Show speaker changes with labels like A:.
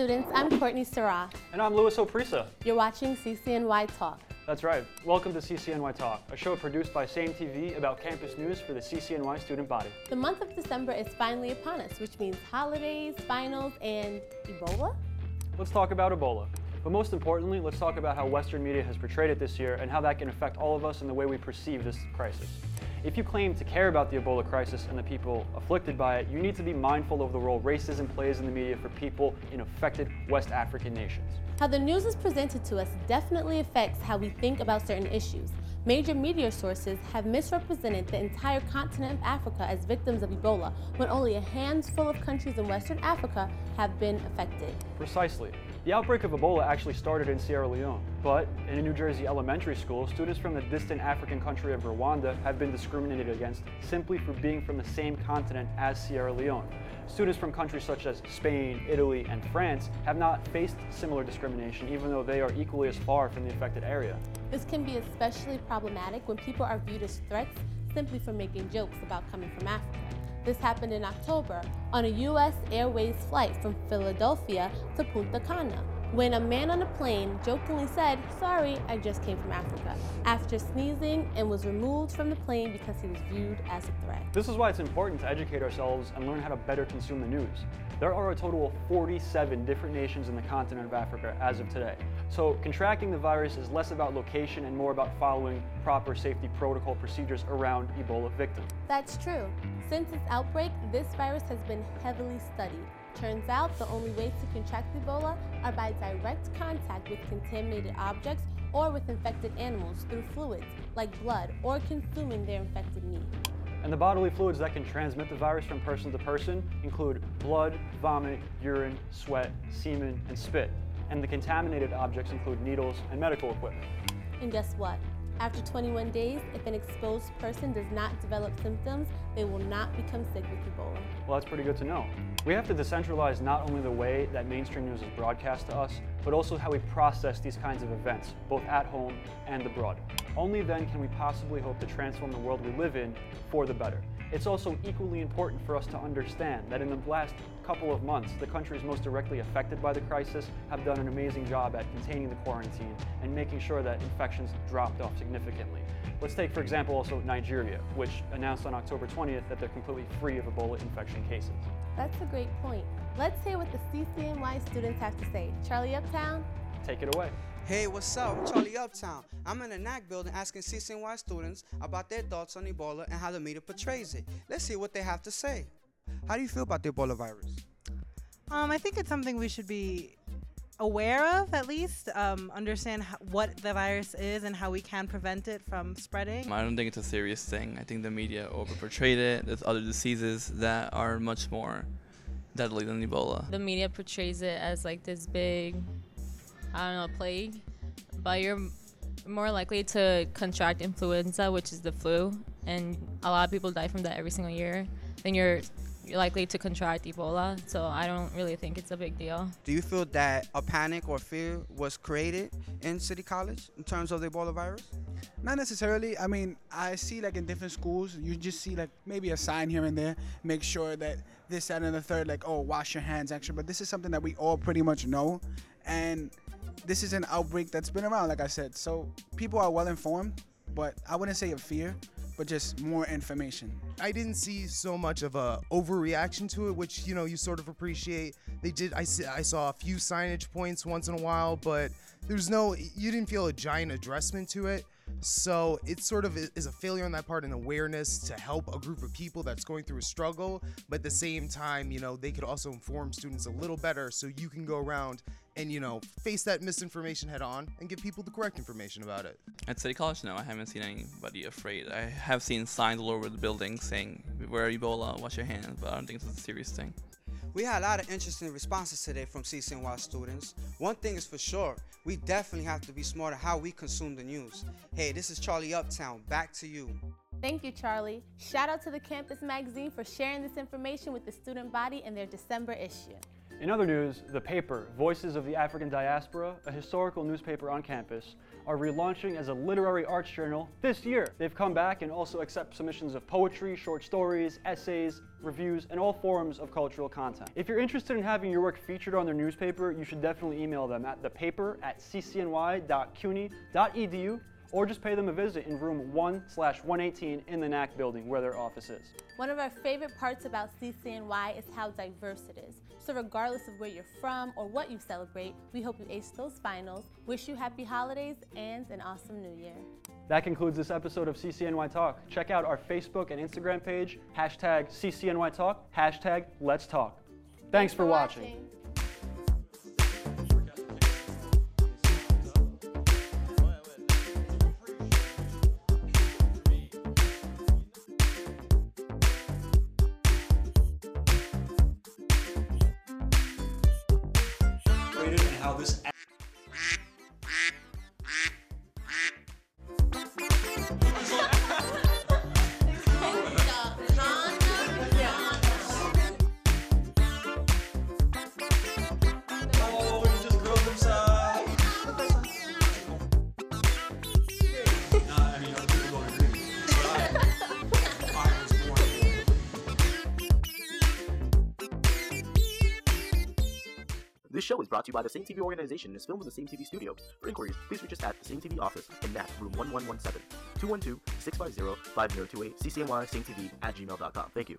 A: students, I'm Courtney Sarah.
B: And I'm Louis Oprisa.
A: You're watching CCNY Talk.
B: That's right. Welcome to CCNY Talk, a show produced by S.A.M.E TV about campus news for the CCNY student body.
A: The month of December is finally upon us, which means holidays, finals, and Ebola?
B: Let's talk about Ebola. But most importantly, let's talk about how Western media has portrayed it this year and how that can affect all of us in the way we perceive this crisis. If you claim to care about the Ebola crisis and the people afflicted by it, you need to be mindful of the role racism plays in the media for people in affected West African nations.
A: How the news is presented to us definitely affects how we think about certain issues. Major media sources have misrepresented the entire continent of Africa as victims of Ebola, when only a handful of countries in Western Africa have been affected.
B: Precisely. The outbreak of Ebola actually started in Sierra Leone, but in a New Jersey elementary school, students from the distant African country of Rwanda have been discriminated against simply for being from the same continent as Sierra Leone. Students from countries such as Spain, Italy, and France have not faced similar discrimination, even though they are equally as far from the affected area.
A: This can be especially problematic when people are viewed as threats simply for making jokes about coming from Africa. This happened in October on a U.S. Airways flight from Philadelphia to Punta Cana, when a man on a plane jokingly said, "Sorry, I just came from Africa," after sneezing, and was removed from the plane because he was viewed as a threat.
B: This is why it's important to educate ourselves and learn how to better consume the news. There are a total of 47 different nations in the continent of Africa as of today. So contracting the virus is less about location and more about following proper safety protocol procedures around Ebola victims.
A: That's true. Since its outbreak, this virus has been heavily studied. Turns out the only ways to contract Ebola are by direct contact with contaminated objects or with infected animals through fluids like blood or consuming their infected meat.
B: And the bodily fluids that can transmit the virus from person to person include blood, vomit, urine, sweat, semen, and spit. And the contaminated objects include needles and medical equipment.
A: And guess what? After 21 days, if an exposed person does not develop symptoms, they will not become sick with Ebola.
B: Well, that's pretty good to know. We have to decentralize not only the way that mainstream news is broadcast to us, but also how we process these kinds of events, both at home and abroad. Only then can we possibly hope to transform the world we live in for the better. It's also equally important for us to understand that in the last couple of months, the countries most directly affected by the crisis have done an amazing job at containing the quarantine and making sure that infections dropped off significantly. Let's take, for example, also Nigeria, which announced on October 20th that they're completely free of Ebola infection cases.
A: That's a great point. Let's hear what the CCNY students have to say. Charlie Uptown?
B: Take it away.
C: Hey, what's up? I'm Charlie Uptown. I'm in the NAC building asking CCNY students about their thoughts on Ebola and how the media portrays it. Let's see what they have to say. How do you feel about the Ebola virus?
D: I think it's something we should be aware of, at least, understand what the virus is and how we can prevent it from spreading.
E: I don't think it's a serious thing. I think the media overportrayed it. There's other diseases that are much more deadly than Ebola.
F: The media portrays it as like this big, plague, but you're more likely to contract influenza, which is the flu, and a lot of people die from that every single year. Then you're likely to contract Ebola, so I don't really think it's a big deal.
C: Do you feel that a panic or fear was created in City College in terms of the Ebola virus?
G: Not necessarily. I mean, I see like in different schools, you just see like maybe a sign here and there, make sure that this, that, and the third, like, oh, wash your hands, actually. But this is something that we all pretty much know. And this is an outbreak that's been around, like I said. So people are well informed, but I wouldn't say a fear, but just more information.
H: I didn't see so much of a overreaction to it, which, you sort of appreciate. I saw a few signage points once in a while, but you didn't feel a giant addressment to it. So it sort of is a failure on that part, an awareness to help a group of people that's going through a struggle. But at the same time, they could also inform students a little better so you can go around and, face that misinformation head on and give people the correct information about it.
E: At City College, no, I haven't seen anybody afraid. I have seen signs all over the building saying, beware Ebola, wash your hands, but I don't think it's a serious thing.
C: We had a lot of interesting responses today from CCNY students. One thing is for sure, we definitely have to be smarter how we consume the news. Hey, this is Charlie Uptown. Back to you.
A: Thank you, Charlie. Shout out to the Campus Magazine for sharing this information with the student body in their December issue.
B: In other news, The Paper, Voices of the African Diaspora, a historical newspaper on campus, are relaunching as a literary arts journal this year. They've come back and also accept submissions of poetry, short stories, essays, reviews, and all forms of cultural content. If you're interested in having your work featured on their newspaper, you should definitely email them at thepaper@ccny.cuny.edu, or just pay them a visit in room 1/118 in the NAC building where their office is.
A: One of our favorite parts about CCNY is how diverse it is. So regardless of where you're from or what you celebrate, we hope you ace those finals, wish you happy holidays, and an awesome new year.
B: That concludes this episode of CCNY Talk. Check out our Facebook and Instagram page, #CCNY Talk, #Let's Talk. Thanks for watching.
I: And how this
J: This show is brought to you by the S.A.M.E organization and is filmed in the S.A.M.E studio. For inquiries, please reach us at the S.A.M.E office in NAC, room 1117, 212-650-5028, ccny@gmail.com. Thank you.